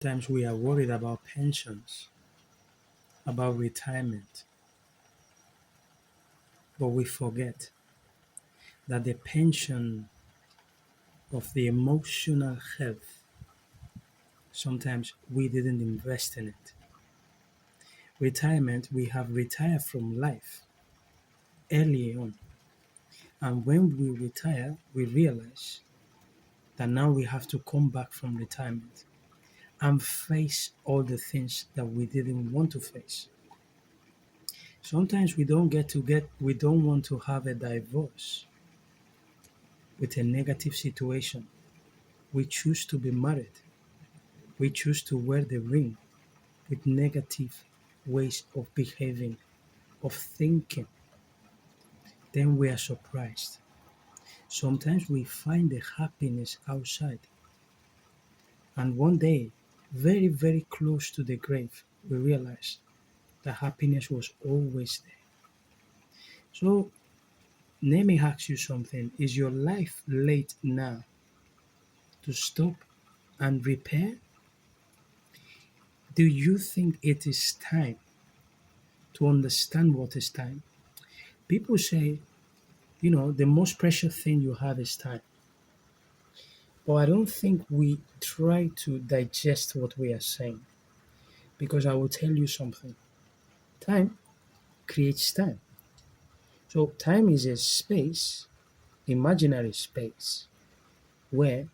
Sometimes we are worried about pensions, about retirement, but we forget that the pension of the emotional health, sometimes we didn't invest in it. Retirement, we have retired from life early on. And when we retire, we realize that now we have to come back from retirement and face all the things that we didn't want to face. Sometimes we don't want to have a divorce with a negative situation. We choose to be married. We choose to wear the ring with negative ways of behaving, of thinking. Then we are surprised. Sometimes we find the happiness outside. And one day, very, very close to the grave, we realize the happiness was always there. So let me ask you something. Is your life late now to stop and repair? Do you think it is time to understand what is time? People say, the most precious thing you have is time. But I don't think we try to digest what we are saying because I will tell you something. Time creates time. So, time is a space, imaginary space, where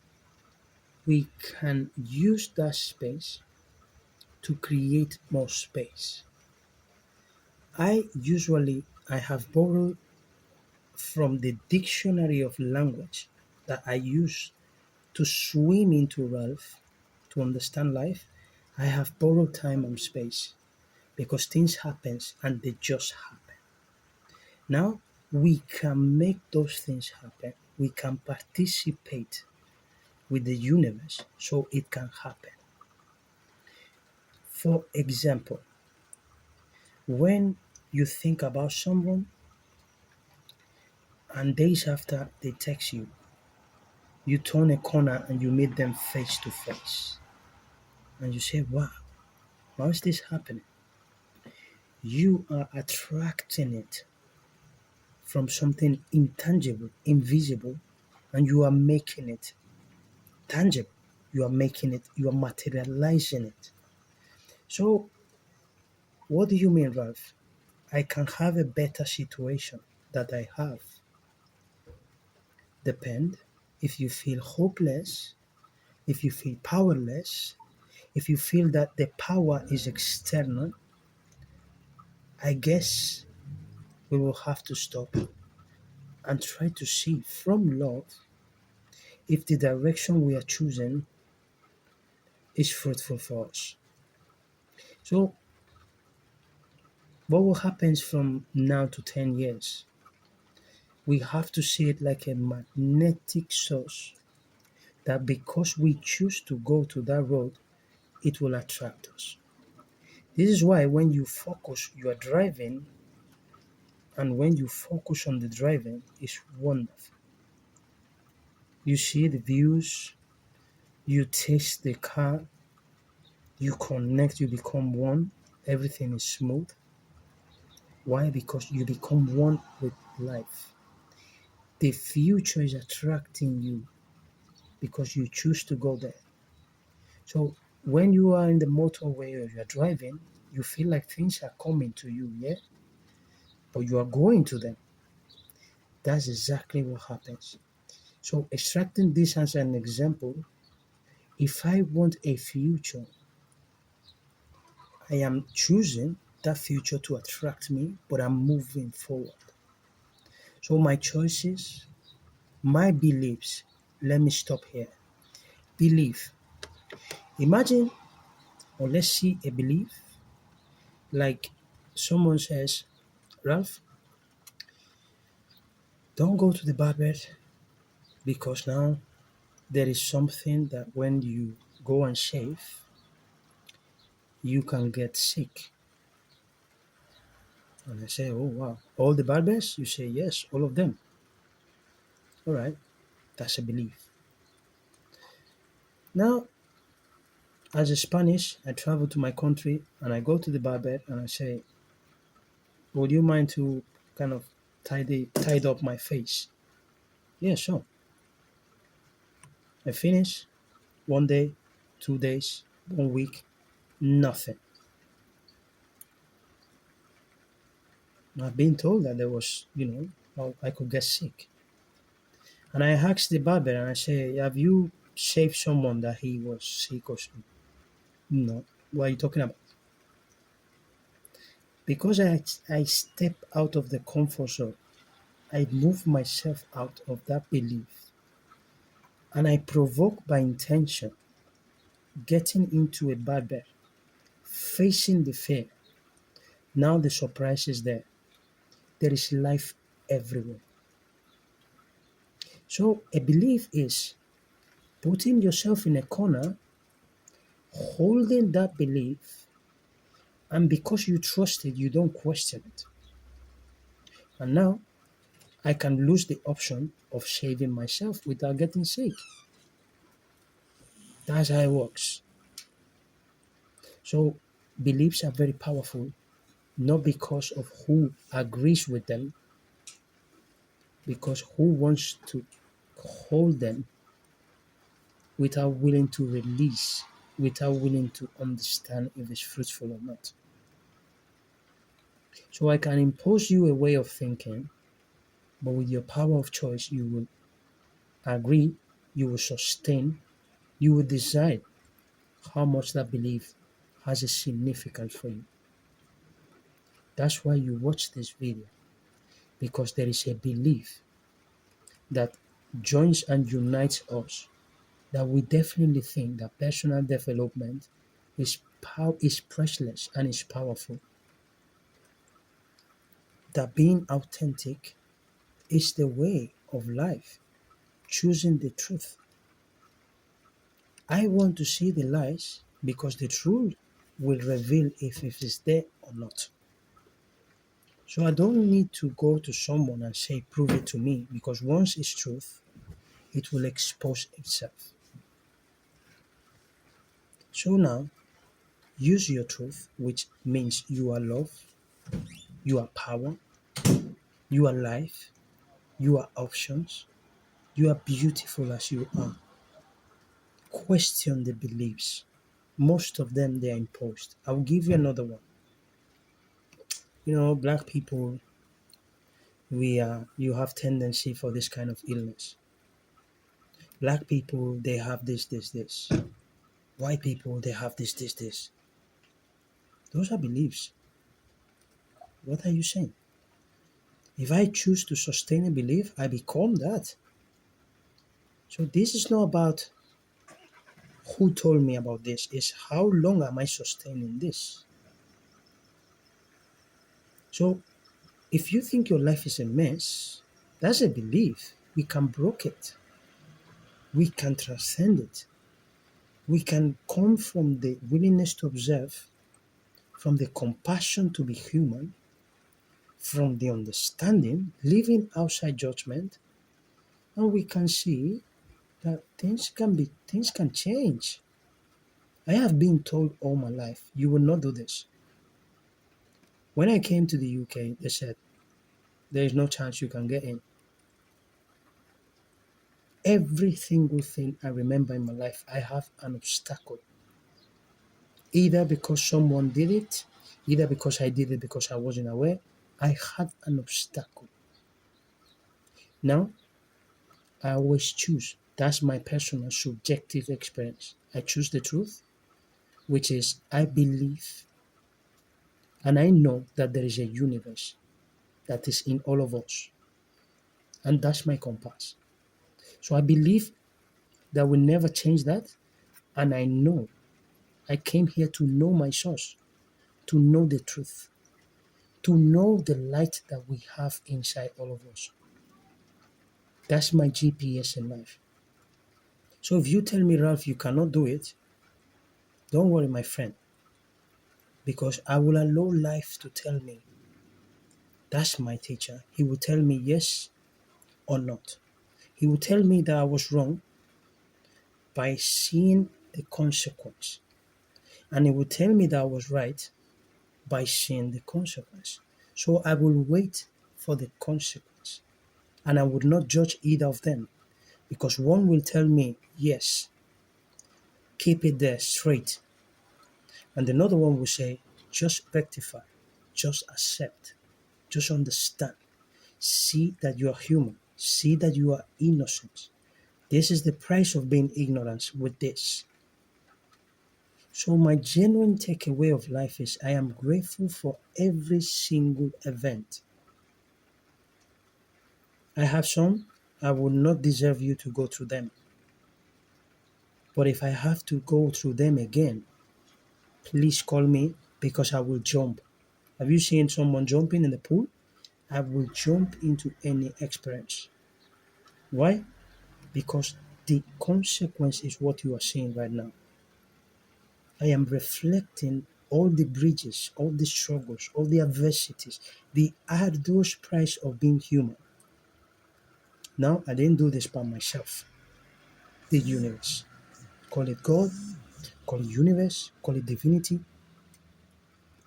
we can use that space to create more space. I have borrowed from the dictionary of language that I use to swim into Ralph to understand life. I have borrowed time and space because things happen and they just happen. Now we can make those things happen. We can participate with the universe so it can happen. For example, when you think about someone and days after they text you, you turn a corner and you meet them face to face. And you say, wow, how is this happening? You are attracting it from something intangible, invisible, and you are making it tangible. You are materializing it. So, what do you mean, Ralph? I can have a better situation that I have. Depend if you feel hopeless, if you feel powerless, if you feel that the power is external, I guess we will have to stop and try to see from love if the direction we are choosing is fruitful for us. So, what will happen from now to 10 years? We have to see it like a magnetic source that because we choose to go to that road, it will attract us. This is why when you focus, you are driving, and when you focus on the driving, it's wonderful. You see the views, you taste the car, you connect, you become one, everything is smooth. Why? Because you become one with life. The future is attracting you because you choose to go there. So when you are in the motorway or you're driving, you feel like things are coming to you, yeah? But you are going to them. That's exactly what happens. So extracting this as an example, if I want a future, I am choosing that future to attract me, but I'm moving forward. So my choices, my beliefs, let me stop here. Belief. Imagine, or let's see a belief like someone says, Ralph, don't go to the barber because now there is something that when you go and shave, you can get sick. And I say, oh wow, all the barbers? You say, yes, all of them. All right, that's a belief. Now, As a Spanish, I travel to my country and I go to the barber and I say, would you mind to kind of tidy up my face? Yeah, sure. I finish 1 day, 2 days, 1 week, nothing. I've been told that there was, I could get sick. And I asked the barber and I say, have you saved someone that he was sick or something? No. What are you talking about? Because I step out of the comfort zone, I move myself out of that belief and I provoke by intention getting into a barber, facing the fear. Now the surprise is there. There is life everywhere. So a belief is putting yourself in a corner, holding that belief, and because you trust it, you don't question it. And now I can lose the option of saving myself without getting sick. That's how it works. So beliefs are very powerful, not because of who agrees with them, because who wants to hold them without willing to release, without willing to understand if it's fruitful or not. So I can impose you a way of thinking, but with your power of choice, you will agree, you will sustain, you will decide how much that belief has a significance for you. That's why you watch this video, because there is a belief that joins and unites us, that we definitely think that personal development is priceless and is powerful, that being authentic is the way of life, choosing the truth. I want to see the lies because the truth will reveal if it is there or not. So I don't need to go to someone and say, prove it to me, because once it's truth, it will expose itself. So now, use your truth, which means you are love, you are power, you are life, you are options, you are beautiful as you are. Question the beliefs. Most of them they are imposed. I'll give you another one. Black people, you have tendency for this kind of illness. Black people they have this. White people they have this. Those are beliefs. What are you saying? If I choose to sustain a belief, I become that. So this is not about who told me about this, it's how long am I sustaining this. So if you think your life is a mess, that's a belief. We can break it. We can transcend it. We can come from the willingness to observe, from the compassion to be human, from the understanding, living outside judgment, and we can see that things can change. I have been told all my life, you will not do this. When I came to the UK, they said, there is no chance you can get in. Every single thing I remember in my life, I have an obstacle. Either because someone did it, either because I did it because I wasn't aware, I had an obstacle. Now, I always choose. That's my personal subjective experience. I choose the truth, which is I believe and I know that there is a universe that is in all of us. And that's my compass. So I believe that will never change that. And I know I came here to know my source, to know the truth, to know the light that we have inside all of us. That's my GPS in life. So if you tell me, Ralph, you cannot do it, don't worry, my friend, because I will allow life to tell me. That's my teacher. He will tell me yes or not. He will tell me that I was wrong by seeing the consequence. And it will tell me that I was right by seeing the consequence. So I will wait for the consequence. And I would not judge either of them, because one will tell me, yes, keep it there straight. And another one will say, just rectify, just accept, just understand. See that you are human. See that you are innocent. This is the price of being ignorant with this. So, my genuine takeaway of life is I am grateful for every single event. I have some, I would not deserve you to go through them. But if I have to go through them again, please call me because I will jump. Have you seen someone jumping in the pool? I will jump into any experience. Why? Because the consequence is what you are seeing right now. I am reflecting all the bridges, all the struggles, all the adversities, the arduous price of being human. Now, I didn't do this by myself. The universe. Call it God, call it universe, call it divinity.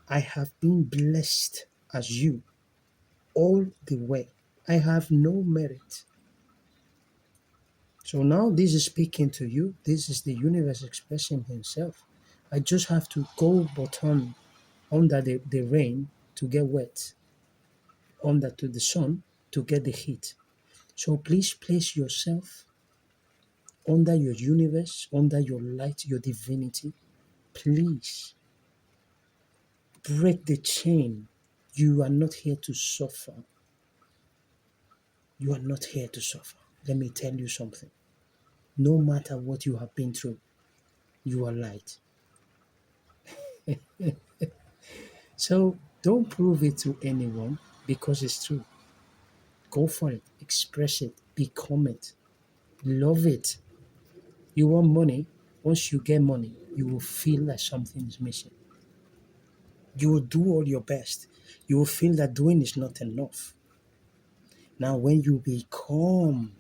I have been blessed as you all the way. I have no merit. So now this is speaking to you. This is the universe expressing himself. I just have to go bottom under the rain to get wet, under to the sun to get the heat. So please place yourself under your universe, under your light, your divinity. Please break the chain. You are not here to suffer. You are not here to suffer. Let me tell you something. No matter what you have been through, you are light. So don't prove it to anyone because it's true. Go for it, express it, become it, love it. You want money, once you get money, you will feel like something is missing. You will do all your best. You will feel that doing is not enough. Now, when you become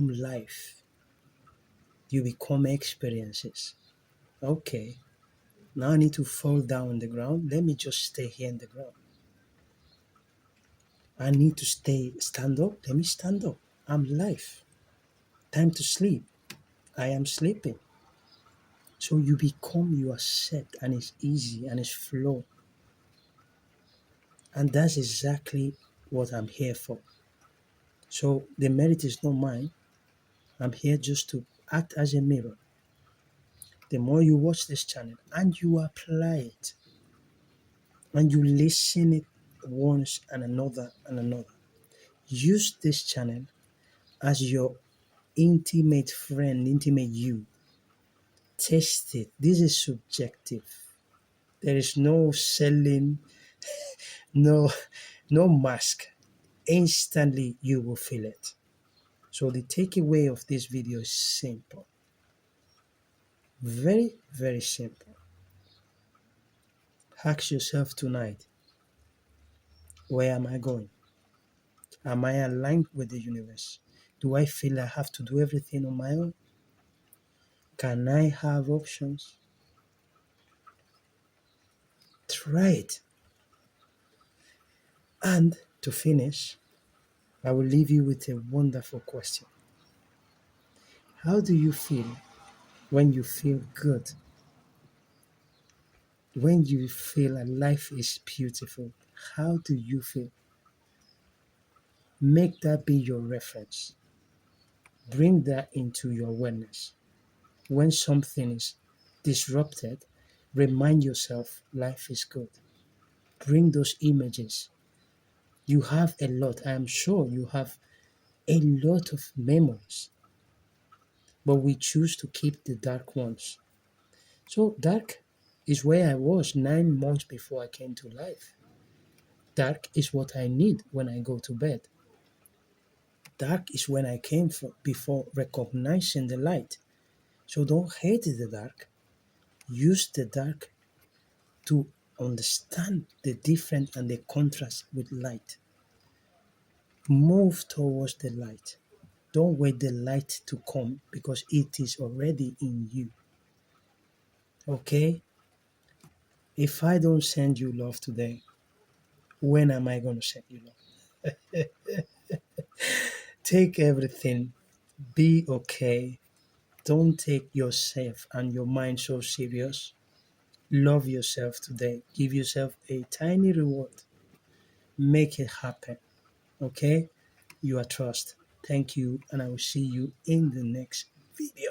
life, you become experiences. Okay, now I need to fall down on the ground. Let me just stay here in the ground. I need to stand up. Let me stand up. I'm life. Time to sleep. I am sleeping. So you accept, and it's easy and it's flow. And that's exactly what I'm here for. So the merit is not mine. I'm here just to act as a mirror. The more you watch this channel and you apply it and you listen it once and another, use this channel as your intimate friend, intimate you. Test it. This is subjective. There is no selling, no no mask. Instantly you will feel it. So the takeaway of this video is simple. Very, very simple. Ask yourself tonight, where am I going? Am I aligned with the universe? Do I feel I have to do everything on my own? Can I have options? Try it. And to finish, I will leave you with a wonderful question. How do you feel when you feel good? When you feel that life is beautiful, how do you feel? Make that be your reference. Bring that into your awareness. When something is disrupted, remind yourself life is good. Bring those images. You have a lot. I am sure you have a lot of memories, but we choose to keep the dark ones. So, dark is where I was 9 months before I came to life. Dark is what I need when I go to bed. Dark is when I came from before recognizing the light. So don't hate the dark. Use the dark to understand the difference and the contrast with light. Move towards the light. Don't wait the light to come because it is already in you. Okay? If I don't send you love today, when am I going to send you love? Take everything. Be okay. Don't take yourself and your mind so serious. Love yourself today. Give yourself a tiny reward. Make it happen. Okay? You are trust. Thank you, and I will see you in the next video.